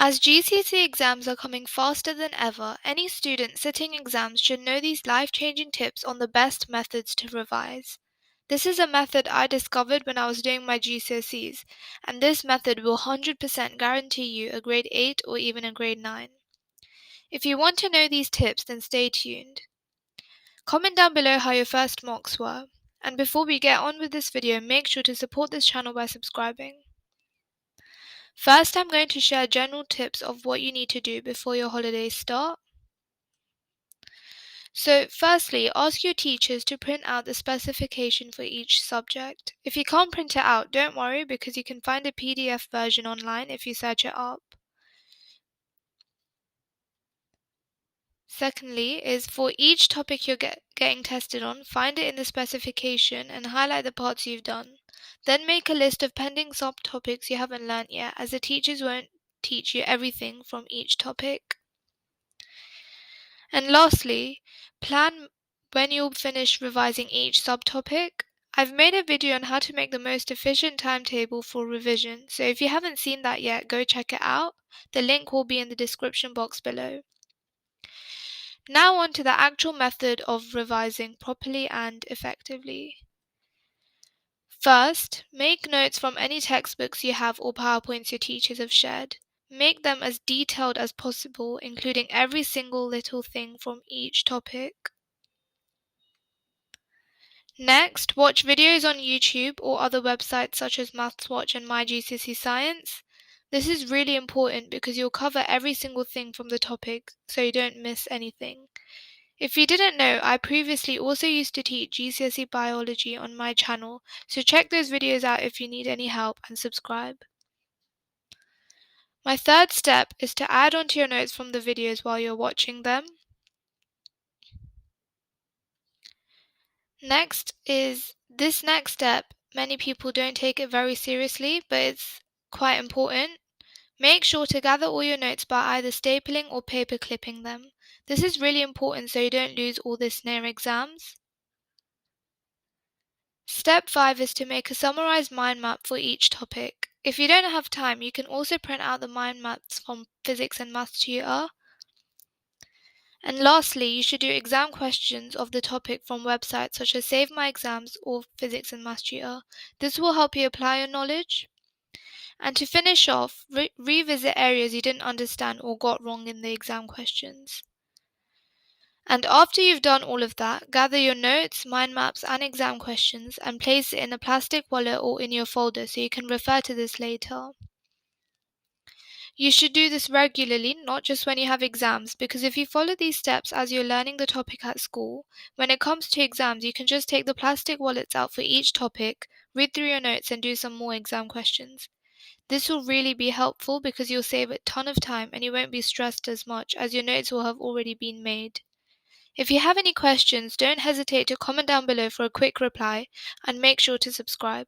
As GCSE exams are coming faster than ever, any student sitting exams should know these life-changing tips on the best methods to revise. This is a method I discovered when I was doing my GCSEs, and this method will 100% guarantee you a grade 8 or even a grade 9. If you want to know these tips, then stay tuned. Comment down below how your first mocks were. And before we get on with this video, make sure to support this channel by subscribing. First, I'm going to share general tips of what you need to do before your holidays start. So, firstly, ask your teachers to print out the specification for each subject. If you can't print it out, don't worry because you can find a PDF version online if you search it up. Secondly, is for each topic you're getting tested on, find it in the specification and highlight the parts you've done. Then make a list of pending subtopics you haven't learnt yet, as the teachers won't teach you everything from each topic. And lastly, plan when you'll finish revising each subtopic. I've made a video on how to make the most efficient timetable for revision, so if you haven't seen that yet, go check it out. The link will be in the description box below. Now on to the actual method of revising properly and effectively. First, make notes from any textbooks you have or PowerPoints your teachers have shared. Make them as detailed as possible, including every single little thing from each topic. Next, watch videos on YouTube or other websites such as MathsWatch and My GCSE Science. This is really important because you'll cover every single thing from the topic, so you don't miss anything. If you didn't know, I previously also used to teach GCSE biology on my channel, so check those videos out if you need any help and subscribe. My third step is to add onto your notes from the videos while you're watching them. Next is this next step. Many people don't take it very seriously, but it's quite important. Make sure to gather all your notes by either stapling or paper clipping them. This is really important so you don't lose all this near exams. Step 5 is to make a summarized mind map for each topic. If you don't have time, you can also print out the mind maps from Physics and Maths Tutor. And lastly, you should do exam questions of the topic from websites such as Save My Exams or Physics and Maths Tutor. This will help you apply your knowledge. And to finish off, revisit areas you didn't understand or got wrong in the exam questions. And after you've done all of that, gather your notes, mind maps and exam questions and place it in a plastic wallet or in your folder so you can refer to this later. You should do this regularly, not just when you have exams, because if you follow these steps as you're learning the topic at school, when it comes to exams, you can just take the plastic wallets out for each topic, read through your notes and do some more exam questions. This will really be helpful because you'll save a ton of time and you won't be stressed as much as your notes will have already been made. If you have any questions, don't hesitate to comment down below for a quick reply and make sure to subscribe.